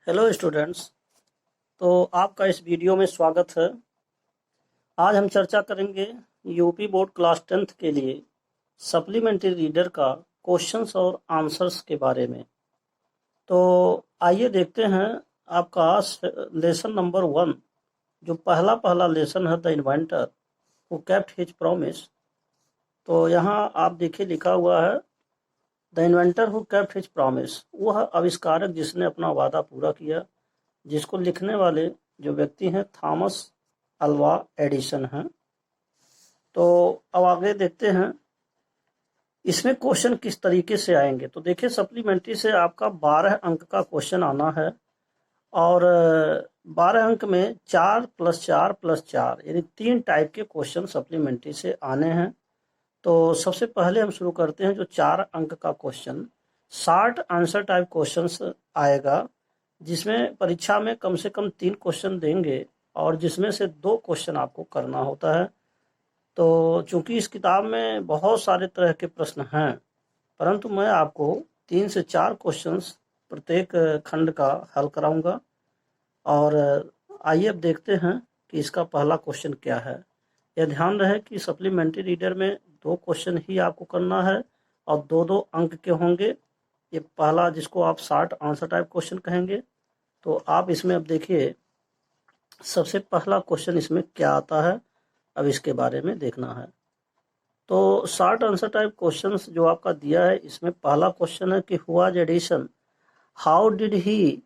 Hello students. तो आपका इस वीडियो में स्वागत है। आज हम चर्चा करेंगे यूपी बोर्ड क्लास 10th के लिए सप्लीमेंट्री रीडर का क्वेश्चंस और आंसर्स के बारे में। तो आइए देखते हैं आपका लेसन नंबर 1 जो पहला लेसन है, the inventor who kept his promise. तो यहाँ आप देखिए लिखा हुआ है the inventor who kept his promise, वह आविष्कारक जिसने अपना वादा पूरा किया, जिसको लिखने वाले जो व्यक्ति हैं थॉमस अल्वा एडिसन हैं। तो अब आगे देखते हैं इसमें क्वेश्चन किस तरीके से आएंगे। तो देखिए सप्लीमेंट्री से आपका 12 अंक का क्वेश्चन आना है और 12 अंक में 4 + 4 + 4 यानी 3 टाइप के क्वेश्चन सप्लीमेंट्री से आने हैं। तो सबसे पहले हम शुरू करते हैं जो 4 अंक का question, short answer type question आएगा, जिसमें परीक्षा में कम से कम 3 क्वेश्चन देंगे और जिसमें से 2 क्वेश्चन आपको करना होता है। तो चूंकि इस किताब में बहुत सारे तरह के प्रश्न हैं, परंतु मैं आपको 3 से 4 क्वेश्चंस प्रत्येक खंड का हल कराऊंगा। और आइए अब देखते हैं कि इसका पहला क्वेश्चन क्या है। यह ध्यान रहे कि सप्लीमेंट्री रीडर में 2 क्वेश्चन ही आपको करना है और 2-2 अंक के होंगे। ये पहला जिसको आप शॉर्ट आंसर टाइप क्वेश्चन कहेंगे। तो आप इसमें अब देखिए सबसे पहला क्वेश्चन इसमें क्या आता है, अब इसके बारे में देखना है। तो शॉर्ट आंसर टाइप क्वेश्चंस जो आपका दिया है, इसमें पहला क्वेश्चन है कि हुआ Edison, how did he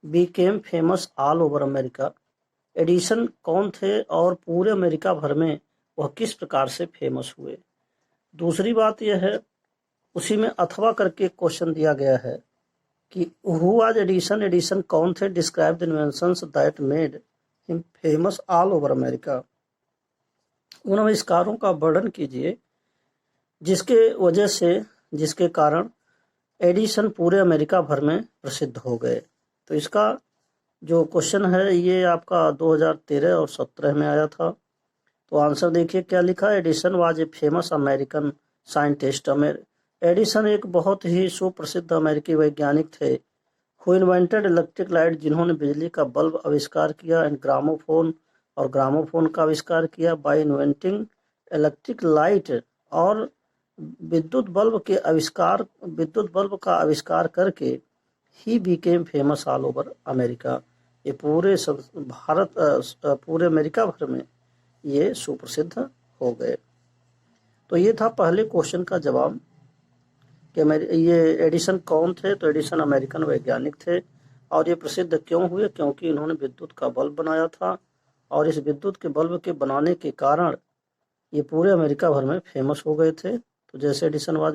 became famous all over America. Edison कौन थे और पूरे अमेरिका भर में वह किस प्रकार से फेमस हुए। दूसरी बात यह है, उसी में अथवा करके क्वेश्चन दिया गया है कि हु वाज एडिसन, एडिसन कौन थे, describe the inventions that made him famous all over America. उन आविष्कारों का वर्णन कीजिए जिसके कारण एडिसन पूरे अमेरिका भर में प्रसिद्ध हो गए। तो इसका जो क्वेश्चन है ये आपका 2013 और 17 में आया था। तो आंसर देखिए क्या लिखा है, Edison was a famous American scientist. Edison एक बहुत ही सुप्रसिद्ध अमेरिकी वैज्ञानिक थे। हु इन्वेंटेड इलेक्ट्रिक लाइट, जिन्होंने बिजली का बल्ब आविष्कार किया, एंड ग्रामोफोन, और ग्रामोफोन का आविष्कार किया। बाय इन्वेंटिंग इलेक्ट्रिक लाइट, और विद्युत बल्ब का आविष्कार करके ही became famous all over America. ये पूरे अमेरिका भर में ये सुप्रसिद्ध हो गए। तो ये था पहले क्वेश्चन का जवाब कि ये एडिसन कौन थे। तो एडिसन अमेरिकन वैज्ञानिक थे और ये प्रसिद्ध क्यों हुए, क्योंकि इन्होंने विद्युत का बल्ब बनाया था और इस विद्युत के बल्ब के बनाने के कारण ये पूरे अमेरिका भर में फेमस हो गए थे। तो जैसे Edison was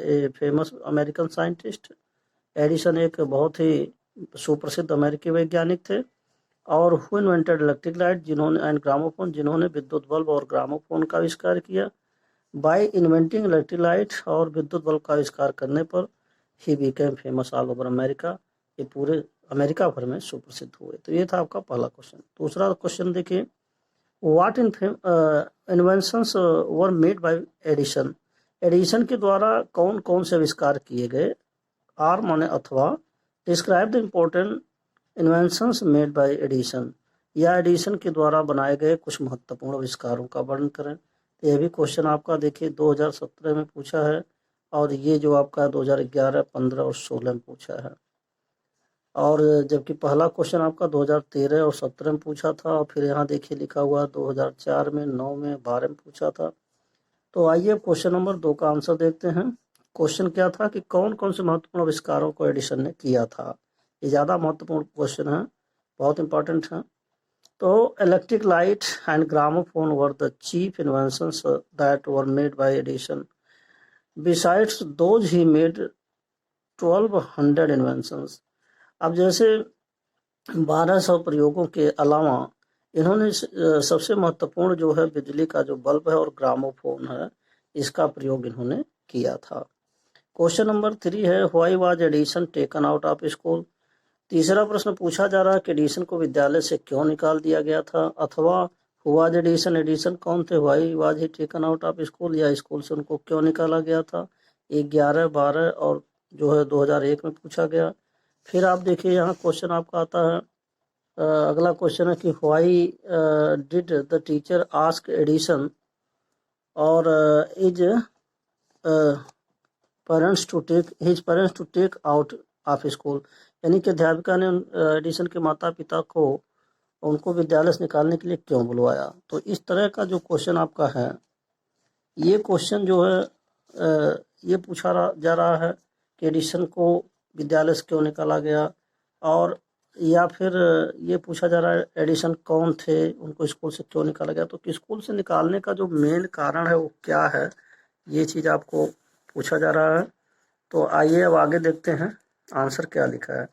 a famous American scientist, Edison एक बहुत ही सुप्रसिद्ध अमेरिकी वैज्ञानिक थे। और हु इन्वेंटेड इलेक्ट्रिक लाइट, जिन्होंने, एंड ग्रामोफोन, जिन्होंने विद्युत बल्ब और ग्रामोफोन का आविष्कार किया। बाय इन्वेंटिंग इलेक्ट्रिक लाइट, और विद्युत बल्ब का आविष्कार करने पर ही became famous all over America, ये पूरे अमेरिका भर में सुप्रसिद्ध हुए। तो ये था आपका पहला क्वेश्चन। दूसरा क्वेश्चन देखिए, what inventions were made by Edison. Edison के द्वारा कौन कौन से आविष्कार किए गए। आर माने अथवा, describe the important inventions made by Edison, या एडिसन के द्वारा बनाए गए कुछ महत्वपूर्ण आविष्कारों का वर्णन करें। तो यह भी क्वेश्चन आपका देखिए 2017 में पूछा है और ये जो आपका 2011, 15 और 16 में पूछा है। और जबकि पहला क्वेश्चन आपका 2013 और 17 में पूछा था, और फिर यहाँ देखिए लिखा हुआ 2004 में, 9 में, 12 में पूछा था। तो आइए क्वेश्चन नंबर 2 का आंसर देखते हैं। क्वेश्चन क्या था कि कौन कौन से महत्वपूर्ण आविष्कारों को एडिसन ने किया था। ये ज़्यादा महत्वपूर्ण क्वेश्चन है, बहुत इंपॉर्टेंट है। तो electric light and gramophone were the chief inventions that were made by Edison. Besides those he made 1200 inventions. अब जैसे 1200 प्रयोगों के अलावा इन्होंने सबसे महत्वपूर्ण जो है बिजली का जो बल्ब है और ग्रामोफोन है, इसका प्रयोग इन्होंने किया था। क्वेश्चन नंबर 3 है, why was Edison taken out of school. तीसरा प्रश्न पूछा जा रहा है कि एडिसन को विद्यालय से क्यों निकाल दिया गया था। अथवा हुआ एडिसन, एडिसन कौन थे, why was he taken out of school, या स्कूल से उनको क्यों निकाला गया था। 11, 12 और जो है 2001 में पूछा गया। फिर आप देखिए यहाँ क्वेश्चन आपका आता है, अगला क्वेश्चन है कि why did the teacher ask Edison or his parents to take out of school, यानी कि अध्यापिका ने एडिशन के माता पिता को उनको विद्यालय से निकालने के लिए क्यों बुलवाया। तो इस तरह का जो क्वेश्चन आपका है, ये क्वेश्चन जो है ये पूछा जा रहा है कि एडिशन को विद्यालय से क्यों निकाला गया, और या फिर ये पूछा जा रहा है एडिशन कौन थे, उनको स्कूल से क्यों निकाला गया। तो स्कूल से निकालने का जो मेन कारण है वो क्या है, ये चीज़ आपको पूछा जा रहा है। तो आइए अब आगे देखते हैं आंसर क्या लिखा है।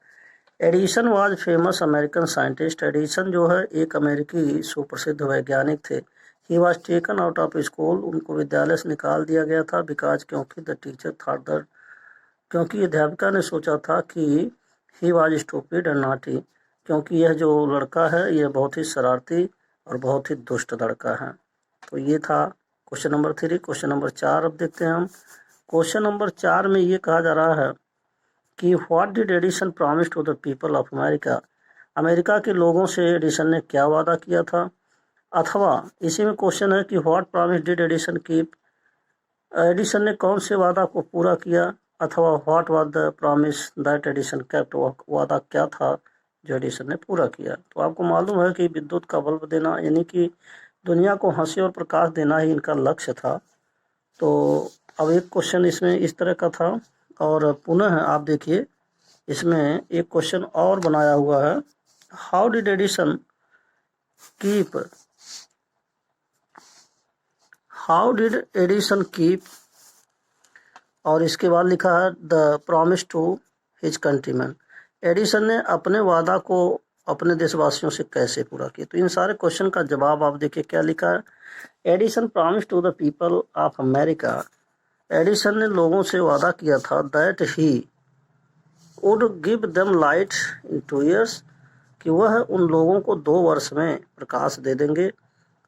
Edison was famous American scientist, Edison जो है एक अमेरिकी सुप्रसिद्ध वैज्ञानिक थे। He was taken out of school, उनको विद्यालय से निकाल दिया गया था। बिकॉज क्योंकि द टीचर थॉट दैट, क्योंकि अध्यापिका ने सोचा था कि he was stupid and naughty, क्योंकि यह जो लड़का है यह बहुत ही शरारती और बहुत ही दुष्ट लड़का है। तो ये था क्वेश्चन नंबर 3। क्वेश्चन नंबर 4 अब देखते हैं हम। क्वेश्चन नंबर 4 में ये कहा जा रहा है कि what did Edison promise to the people of America, America के लोगों से एडिसन ने क्या वादा किया था। अथवा इसी में क्वेश्चन है कि what promise did Edison keep, Edison ने कौन से वादा को पूरा किया। अथवा what was the promise that Edison kept, वादा क्या था जो एडिसन ने पूरा किया। तो आपको मालूम है कि विद्युत का बल्ब देना, यानी कि दुनिया को हंसी और प्रकाश देना ही इनका लक्ष्य था। तो अब एक क्वेश्चन इसमें इस तरह का था, और पुनः आप देखिए इसमें एक क्वेश्चन और बनाया हुआ है, how did Edison keep, how did Edison keep, और इसके बाद लिखा है the promise to his countryman, Edison ने अपने वादा को अपने देशवासियों से कैसे पूरा किया। तो इन सारे क्वेश्चन का जवाब आप देखिए क्या लिखा है। Edison promise to the people of America, Edison ने लोगों से वादा किया था that he would give them light in 2 years, कि वह उन लोगों को 2 वर्ष में प्रकाश दे देंगे।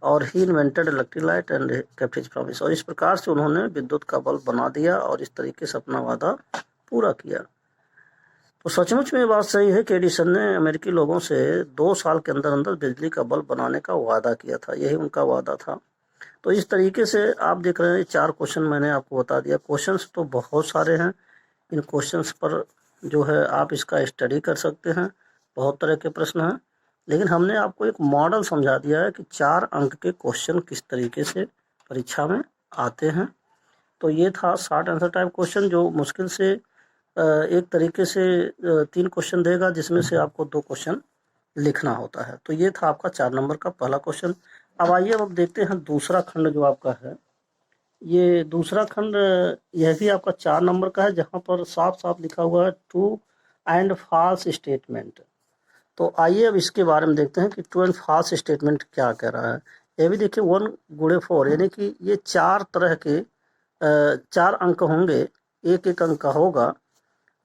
और he invented electric light and kept his promise, और इस प्रकार से उन्होंने विद्युत का बल्ब बना दिया और इस तरीके से अपना वादा पूरा किया। तो सचमुच में ये बात सही है कि एडिसन ने अमेरिकी लोगों से 2 साल के अंदर अंदर बिजली का बल्ब बनाने का वादा किया था, यही उनका वादा था। तो इस तरीके से आप देख रहे हैं 4 क्वेश्चन मैंने आपको बता दिया। क्वेश्चंस तो बहुत सारे हैं, इन क्वेश्चंस पर जो है आप इसका स्टडी कर सकते हैं, बहुत तरह के प्रश्न हैं, लेकिन हमने आपको एक मॉडल समझा दिया है कि 4 अंक के क्वेश्चन किस तरीके से परीक्षा में आते हैं। तो ये था शॉर्ट आंसर टाइप क्वेश्चन, जो मुश्किल से एक तरीके से 3 क्वेश्चन देगा, जिसमें से आपको 2 क्वेश्चन लिखना होता है। तो ये था आपका 4 नंबर का पहला क्वेश्चन। अब आइए अब देखते हैं दूसरा खंड जो आपका है। ये दूसरा खंड यह भी आपका 4 नंबर का है, जहाँ पर साफ साफ लिखा हुआ है ट्रू एंड फॉल्स स्टेटमेंट। तो आइए अब इसके बारे में देखते हैं कि ट्रू एंड फॉल्स स्टेटमेंट क्या कह रहा है। ये भी देखिए 1 गुणे 4, यानी कि ये 4 तरह के 4 अंक होंगे, एक एक अंक का होगा,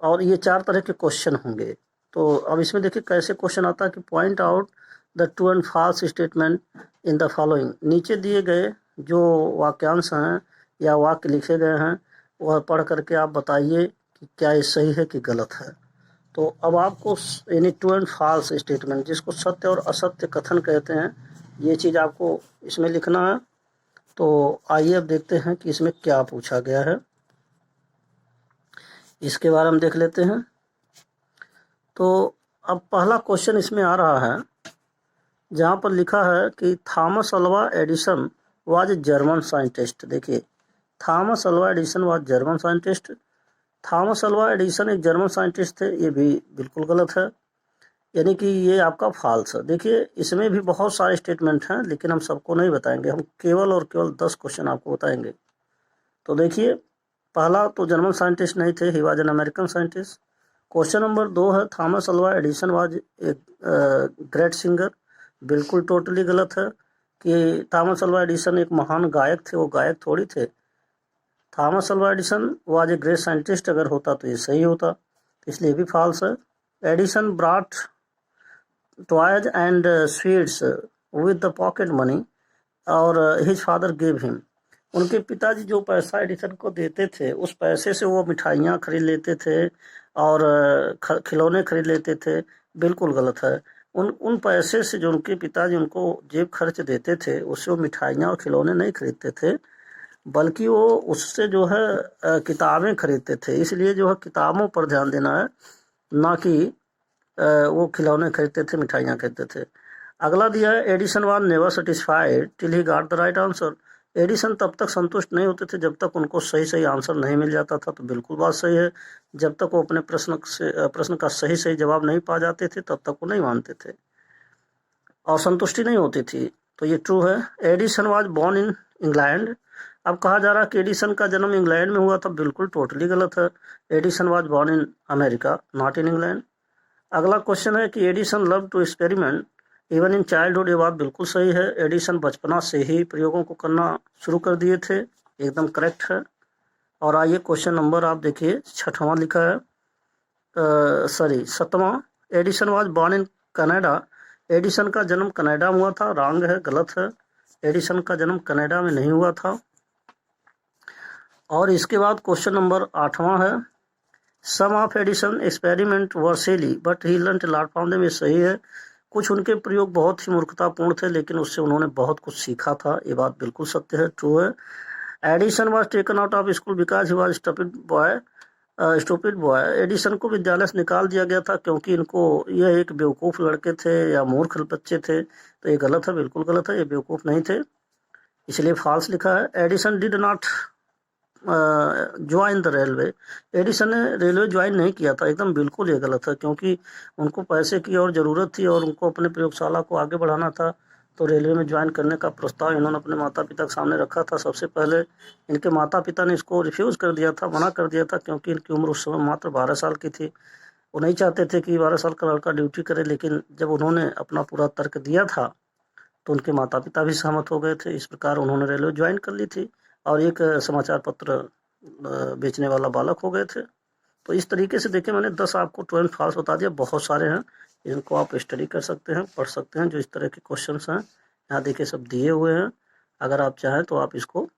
और ये 4 तरह के क्वेश्चन होंगे। तो अब इसमें देखिए कैसे क्वेश्चन आता है कि point out the true and false statement in the following, नीचे दिए गए जो वाक्यांश हैं या वाक्य लिखे गए हैं वह पढ़ करके आप बताइए कि क्या ये सही है कि गलत है। तो अब आपको यानी ट्रू एंड फॉल्स स्टेटमेंट, जिसको सत्य और असत्य कथन कहते हैं, ये चीज़ आपको इसमें लिखना है। तो आइए अब देखते हैं कि इसमें क्या पूछा गया है, इसके बारे में देख लेते हैं। तो अब पहला क्वेश्चन इसमें आ रहा है, जहाँ पर लिखा है कि Thomas Alva Edison was German scientist. देखिए Thomas Alva Edison was German scientist, Thomas Alva Edison एक जर्मन साइंटिस्ट थे, ये भी बिल्कुल गलत है, यानी कि ये आपका फॉल्स है। देखिए इसमें भी बहुत सारे स्टेटमेंट हैं, लेकिन हम सबको नहीं बताएंगे, हम केवल और केवल 10 क्वेश्चन आपको बताएंगे। तो देखिए पहला तो जर्मन साइंटिस्ट नहीं थे, he was an American scientist. Question number 2 है Thomas Alva Edison was a great singer, बिल्कुल टोटली गलत है कि थॉमस अल्वा एडिसन एक महान गायक थे, वो गायक थोड़ी थे। Thomas Alva Edison was a great scientist अगर होता तो ये सही होता, तो इसलिए भी फॉल्स है। Edison brought toys and sweets with the pocket money और हिज फादर गिव हिम, उनके पिताजी जो पैसा एडिसन को देते थे उस पैसे से वो मिठाइयाँ खरीद लेते थे और खिलौने खरीद लेते थे, बिल्कुल गलत है। उन पैसे से जो उनके पिताजी उनको जेब खर्च देते थे, उससे वो मिठाइयाँ और खिलौने नहीं खरीदते थे, बल्कि वो उससे जो है किताबें खरीदते थे। इसलिए जो है किताबों पर ध्यान देना है, ना कि वो खिलौने खरीदते थे, मिठाइयाँ खरीदते थे। अगला दिया है, Edison was never satisfied till he got the right answer. Edison तब तक संतुष्ट नहीं होते थे जब तक उनको सही सही आंसर नहीं मिल जाता था। तो बिल्कुल बात सही है, जब तक वो अपने प्रश्न का सही सही जवाब नहीं पा जाते थे तब तक वो नहीं मानते थे और संतुष्टि नहीं होती थी। तो ये ट्रू है। Edison was born in England. अब कहा जा रहा है कि एडिसन का जन्म इंग्लैंड में हुआ था, बिल्कुल टोटली गलत है। Edison was born in America, not in England. अगला क्वेश्चन है कि Edison love to experiment even in childhood. ये बात बिल्कुल सही है, एडिसन बचपना से ही प्रयोगों को करना शुरू कर दिए थे, एकदम करेक्ट है। और आइए क्वेश्चन नंबर आप देखिए, 6वां लिखा है, सॉरी 7वां। Edison was born in Canada. Edison का जन्म कनाडा में हुआ था, रॉन्ग है, गलत है। एडिसन का जन्म कनाडा में नहीं हुआ था। और इसके बाद क्वेश्चन नंबर 8वां है, some of Edison experiment were silly but he learned a lot from them. ये सही है, कुछ उनके प्रयोग बहुत ही मूर्खतापूर्ण थे लेकिन उससे उन्होंने बहुत कुछ सीखा था। ये बात बिल्कुल सत्य है, ट्रू है। Edison was taken out of school because he was stupid boy. Edison को विद्यालय से निकाल दिया गया था क्योंकि इनको यह एक बेवकूफ़ लड़के थे या मूर्ख बच्चे थे। तो ये गलत है, बिल्कुल गलत है, ये बेवकूफ़ नहीं थे, इसलिए फॉल्स लिखा है। Edison did not join the railway. Edison ने रेलवे ज्वाइन नहीं किया था, एकदम बिल्कुल ये गलत है, क्योंकि उनको पैसे की और ज़रूरत थी और उनको अपने प्रयोगशाला को आगे बढ़ाना था। तो रेलवे में ज्वाइन करने का प्रस्ताव इन्होंने अपने माता पिता के सामने रखा था। सबसे पहले इनके माता पिता ने इसको रिफ्यूज़ कर दिया था, मना कर दिया था, क्योंकि इनकी उम्र उस समय मात्र 12 साल की थी। वो नहीं चाहते थे कि 12 साल का लड़का ड्यूटी करे, लेकिन जब उन्होंने अपना पूरा तर्क दिया था तो उनके माता पिता भी सहमत हो गए थे। इस प्रकार उन्होंने रेलवे ज्वाइन कर ली थी और एक समाचार पत्र बेचने वाला बालक हो गए थे। तो इस तरीके से देखिए, मैंने 10 आपको ट्रू एंड फॉल्स बता दिया, बहुत सारे हैं, इनको आप स्टडी कर सकते हैं, पढ़ सकते हैं। जो इस तरह के क्वेश्चंस हैं यहाँ देखिए सब दिए हुए हैं, अगर आप चाहें तो आप इसको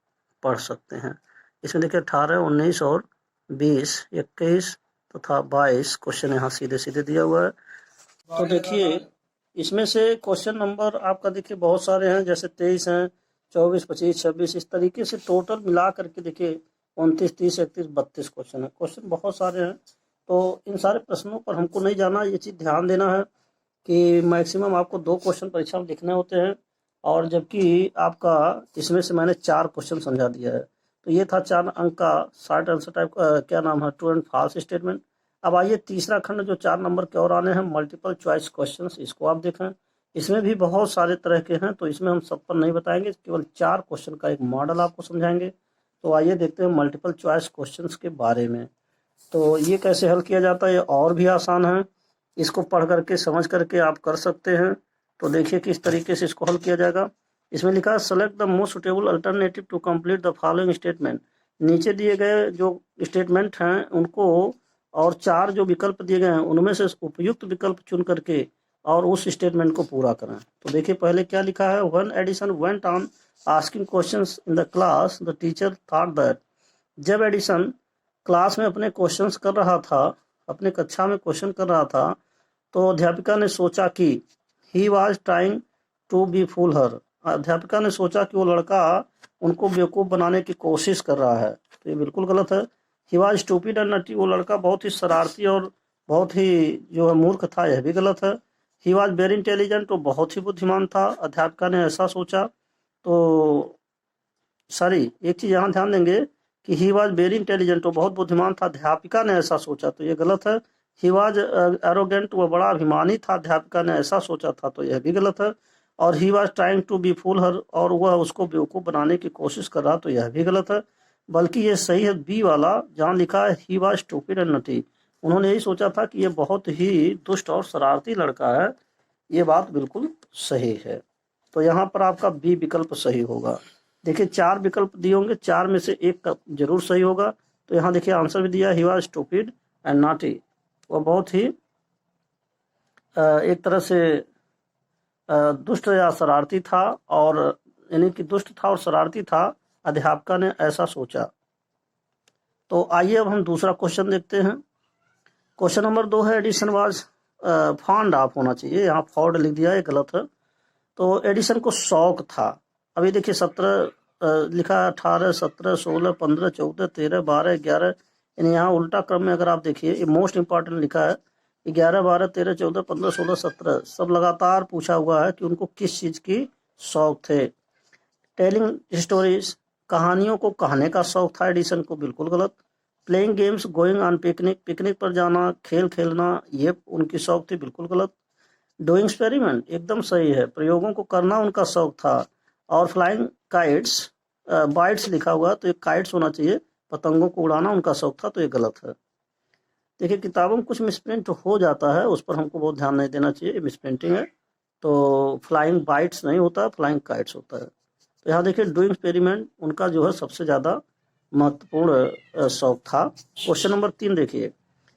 पढ़ सकते हैं। इसमें देखिए 18, 19 और 20, 21 तथा 22 क्वेश्चन यहाँ सीधे सीधे दिया हुआ है। तो देखिए इसमें से क्वेश्चन नंबर आपका देखिए बहुत सारे हैं, जैसे 23 हैं, 24, 25, 26, इस तरीके से टोटल मिला करके देखिए 29, 30, 31, 32 क्वेश्चन है। क्वेश्चन बहुत सारे हैं, तो इन सारे प्रश्नों पर हमको नहीं जाना, ये चीज़ ध्यान देना है कि मैक्सिमम आपको 2 क्वेश्चन परीक्षा में लिखने होते हैं, और जबकि आपका इसमें से मैंने 4 क्वेश्चन समझा दिया है। तो ये था 4 अंक का शॉर्ट आंसर टाइप, क्या नाम है, ट्रू एंड फॉल्स स्टेटमेंट। अब आइए तीसरा खंड जो 4 नंबर के और आने हैं, मल्टीपल चॉइस क्वेश्चंस, इसको आप देखें। इसमें भी बहुत सारे तरह के हैं, तो इसमें हम सब पर नहीं बताएंगे, केवल 4 क्वेश्चन का एक मॉडल आपको समझाएंगे। तो आइए देखते हैं मल्टीपल चॉइस क्वेश्चंस के बारे में। तो ये कैसे हल किया जाता है, ये और भी आसान है, इसको पढ़ करके समझ करके आप कर सकते हैं। तो देखिए किस तरीके से इसको हल किया जाएगा। इसमें लिखा है select the most suitable alternative to complete the following statement. नीचे दिए गए जो स्टेटमेंट हैं उनको, और 4 जो विकल्प दिए गए हैं उनमें से उपयुक्त विकल्प चुन करके और उस स्टेटमेंट को पूरा करें। तो देखिए पहले क्या लिखा है, when Edison went on asking questions in the class the teacher thought that. जब एडिसन क्लास में अपने क्वेश्चंस कर रहा था, अपने कक्षा में क्वेश्चन कर रहा था, तो अध्यापिका ने सोचा कि he was trying to be fool her. अध्यापिका ने सोचा कि वो लड़का उनको बेवकूफ़ बनाने की कोशिश कर रहा है। तो ये बिल्कुल गलत है। ही वॉज स्टूपिड एंड नटी, वो लड़का बहुत ही शरारती और बहुत ही जो है मूर्ख था, यह भी गलत है। ही वॉज वेरी इंटेलिजेंट, वो बहुत ही बुद्धिमान था, अध्यापिका ने ऐसा सोचा। तो सॉरी, एक चीज़ यहाँ ध्यान देंगे कि ही वॉज वेरी इंटेलिजेंट, वो बहुत बुद्धिमान था, अध्यापिका ने ऐसा सोचा, तो ये गलत है। ही वॉज एरोगेंट, वो बड़ा अभिमानी था, अध्यापिका ने ऐसा सोचा था, तो यह भी गलत है। और he was trying to be fool her, और वह उसको बेवकूफ़ बनाने की कोशिश कर रहा, तो यह भी गलत है। बल्कि ये सही है बी वाला, जहाँ लिखा है ही वॉज स्टूपिड एंड नटी। उन्होंने यही सोचा था कि ये बहुत ही दुष्ट और शरारती लड़का है, ये बात बिल्कुल सही है। तो यहाँ पर आपका बी विकल्प सही होगा। देखिए 4 विकल्प दिए होंगे, 4 में से एक का जरूर सही होगा। तो यहाँ देखिए आंसर भी दिया, he was stupid and naughty, वह बहुत ही एक तरह से दुष्ट या शरारती था, और यानी कि दुष्ट था और शरारती था, अध्यापिका ने ऐसा सोचा। तो आइए अब हम दूसरा क्वेश्चन देखते हैं। क्वेश्चन नंबर 2 है एडिशन वाज फॉन्ड ऑफ होना चाहिए, यहाँ फॉर्ड लिख दिया, ये गलत है। तो एडिशन को शौक था। अभी देखिए 17 लिखा है, 18, 17, 16, 15, 14, 13, 12, 11, यानी यहाँ उल्टा क्रम में अगर आप देखिए, ये मोस्ट इंपॉर्टेंट लिखा है 11, 12, 13, 14, 15, 16, 17, सब लगातार पूछा हुआ है कि उनको किस चीज़ की शौक थे। टेलिंग स्टोरीज, कहानियों को कहने का शौक था एडिसन को, बिल्कुल गलत। Playing games, going on picnic, picnic पर जाना, खेल खेलना, ये उनकी शौक थी, बिल्कुल गलत। डूइंग एक्सपेरिमेंट, एकदम सही है, प्रयोगों को करना उनका शौक था। और फ्लाइंग काइट्स, बाइट्स लिखा हुआ तो ये काइट्स होना चाहिए, पतंगों को उड़ाना उनका शौक था, तो ये गलत है। देखिए किताबों में कुछ मिसप्रिंट हो जाता है, उस पर हमको बहुत ध्यान नहीं देना चाहिए, ये मिसप्रिंटिंग है। तो फ्लाइंग बाइट्स नहीं होता, फ्लाइंग काइट्स होता है। तो यहाँ देखिए डूइंग एक्सपेरिमेंट उनका जो है सबसे ज़्यादा महत्वपूर्ण शौक था। क्वेश्चन नंबर 3 देखिए,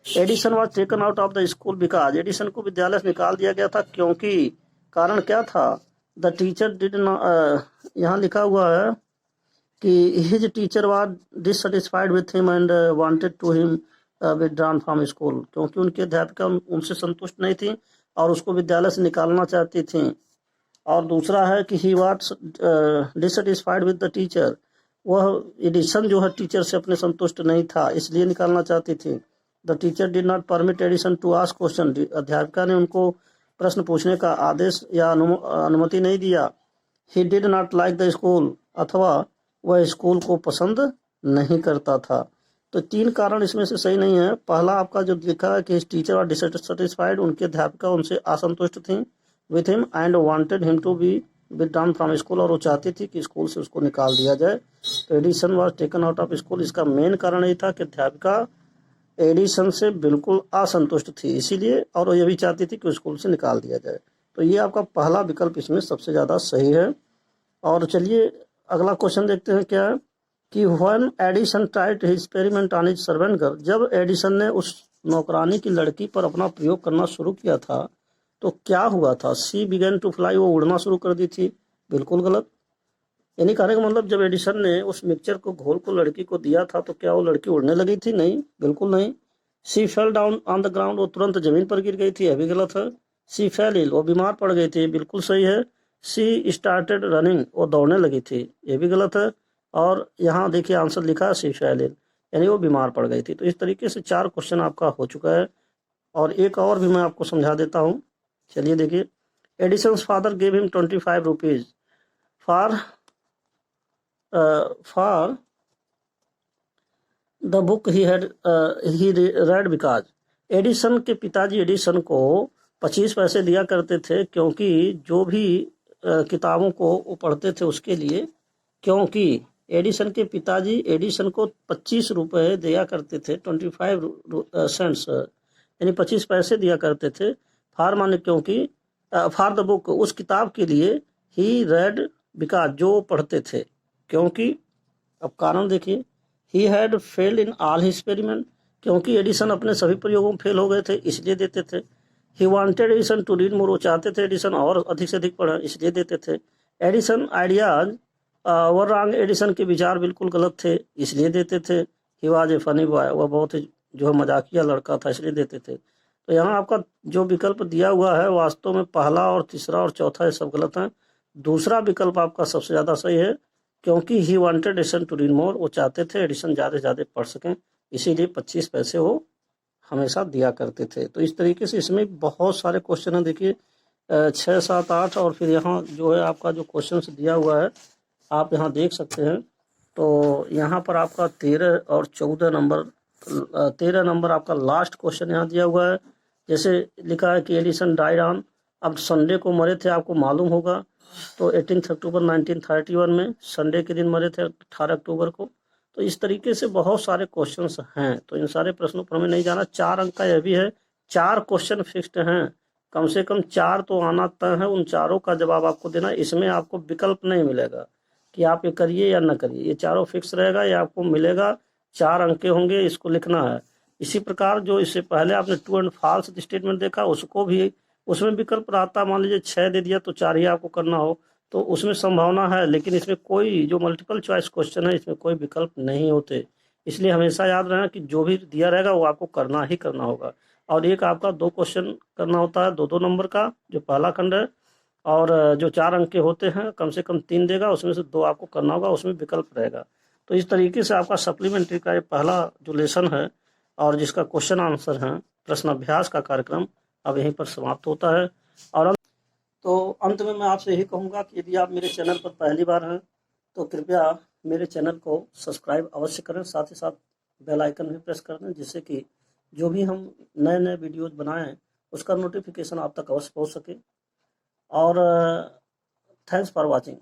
Edison was taken out of the school because, Edison को विद्यालय से निकाल दिया गया था क्योंकि, कारण क्या था? द टीचर डिड नॉट, यहाँ लिखा हुआ है कि his teacher was dissatisfied with him and wanted to him withdrawn from school, क्योंकि उनकी अध्यापिका उनसे संतुष्ट नहीं थी और उसको विद्यालय से निकालना चाहती थी। और दूसरा है कि he was dissatisfied with the teacher, वह एडिसन जो है टीचर से अपने संतुष्ट नहीं था, इसलिए निकालना चाहती थी। The teacher did not permit Edison to ask question, अध्यापिका ने उनको प्रश्न पूछने का आदेश या अनुमति नहीं दिया। He did not like the school, अथवा वह स्कूल को पसंद नहीं करता था। तो 3 कारण इसमें से सही नहीं है। पहला आपका जो लिखा है कि टीचर और डिससेटिस्फाइड, उनके अध्यापिका उनसे असंतुष्ट थी with him and wanted him to be withdrawn from school, और वो चाहती थी कि स्कूल से उसको निकाल दिया जाए। तो Edison was taken out of school, इसका मेन कारण ये था कि अध्यापिका एडिसन से बिल्कुल असंतुष्ट थी इसीलिए, और वो ये भी चाहती थी कि स्कूल से निकाल दिया जाए। तो ये आपका पहला विकल्प इसमें सबसे ज़्यादा सही है। और चलिए अगला क्वेश्चन देखते हैं क्या है कि when Edison tried his experiment on his servant girl, जब एडिसन ने उस नौकरानी की लड़की पर अपना प्रयोग करना शुरू किया था तो क्या हुआ था? सी बिगेन टू फ्लाई, वो उड़ना शुरू कर दी थी, बिल्कुल गलत। यानी कहने का मतलब जब एडिसन ने उस मिक्सचर को घोल को लड़की को दिया था तो क्या वो लड़की उड़ने लगी थी? नहीं, बिल्कुल नहीं। She fell down on the ground, वो तुरंत जमीन पर गिर गई थी, यह भी गलत है। सी फेल इल, वो बीमार पड़ गई थी, बिल्कुल सही है। सी स्टार्टेड रनिंग, वो दौड़ने लगी थी, ये भी गलत है। और यहाँ देखिए आंसर लिखा है सी फेल इल, यानी वो बीमार पड़ गई थी। तो इस तरीके से 4 क्वेश्चन आपका हो चुका है। और एक और भी मैं आपको समझा देता हूँ। चलिए देखिए, Edison's father gave him 25 rupees for for the book he red because, Edison के पिताजी एडिसन को 25 पैसे दिया करते थे क्योंकि जो भी किताबों को वो पढ़ते थे उसके लिए, क्योंकि एडिसन के पिताजी एडिसन को 25 रुपये दिया करते थे, 25 सेंट्स, यानी 25 पैसे दिया करते थे। फार माने क्योंकि, फॉर द बुक, उस किताब के लिए, ही रेड बिकॉज, जो पढ़ते थे, क्योंकि, अब कारण देखिए, he had failed in all his experiment, क्योंकि एडिसन अपने सभी प्रयोगों में फेल हो गए थे इसलिए देते थे। He wanted Edison to read more, वो चाहते थे एडिसन और अधिक से अधिक पढ़े इसलिए देते थे। Edison ideas were wrong, Edison के विचार बिल्कुल गलत थे इसलिए देते थे। He was a funny boy, वह बहुत ही जो है मजाकिया लड़का था इसलिए देते थे। तो यहाँ आपका जो विकल्प दिया हुआ है वास्तव में पहला और तीसरा और चौथा ये सब गलत हैं। दूसरा विकल्प आपका सबसे ज़्यादा सही है, क्योंकि he wanted Edison to read more, वो चाहते थे एडिसन ज़्यादा से ज़्यादा पढ़ सकें इसीलिए 25 पैसे वो हमेशा दिया करते थे। तो इस तरीके से इसमें बहुत सारे क्वेश्चन हैं, देखिए 6, 7, 8, और फिर यहाँ जो है आपका जो क्वेश्चन दिया हुआ है आप यहाँ देख सकते हैं। तो यहाँ पर आपका 13 और 14 नंबर, 13 नंबर आपका लास्ट क्वेश्चन यहाँ दिया हुआ है। जैसे लिखा है कि एडिसन डाइड ऑन, अब संडे को मरे थे आपको मालूम होगा, तो 18 अक्टूबर 1931 में संडे के दिन मरे थे, 18 अक्टूबर को। तो इस तरीके से बहुत सारे क्वेश्चंस हैं, तो इन सारे प्रश्नों पर हमें नहीं जाना। 4 अंक का यह भी है, 4 क्वेश्चन फिक्स्ड हैं, कम से कम 4 तो आना तय है, उन चारों का जवाब आपको देना। इसमें आपको विकल्प नहीं मिलेगा कि आप ये करिए या न करिए, ये चारों फिक्स रहेगा, ये आपको मिलेगा, 4 अंक के होंगे, इसको लिखना है। इसी प्रकार जो इससे पहले आपने ट्रू एंड फॉल्स स्टेटमेंट देखा, उसको भी उसमें विकल्प रहता, मान लीजिए 6 दे दिया तो 4 ही आपको करना हो, तो उसमें संभावना है, लेकिन इसमें कोई जो मल्टीपल चॉइस क्वेश्चन है इसमें कोई विकल्प नहीं होते। इसलिए हमेशा याद रखना कि जो भी दिया रहेगा वो आपको करना ही करना होगा। और एक आपका 2 क्वेश्चन करना होता है 2-2 नंबर का, जो पहला खंड है। और जो 4 अंक के होते हैं कम से कम 3 देगा, उसमें से 2 आपको करना होगा, उसमें विकल्प रहेगा। तो इस तरीके से आपका सप्लीमेंट्री का ये पहला जो लेसन है और जिसका क्वेश्चन आंसर है, प्रश्न अभ्यास का कार्यक्रम अब यहीं पर समाप्त होता है। और तो अंत में मैं आपसे यही कहूँगा कि यदि आप मेरे चैनल पर पहली बार हैं तो कृपया मेरे चैनल को सब्सक्राइब अवश्य करें, साथ ही साथ बेल आइकन भी प्रेस कर दें, जिससे कि जो भी हम नए नए वीडियोज बनाएं उसका नोटिफिकेशन आप तक अवश्य पहुँच सके। और थैंक्स फॉर वॉचिंग।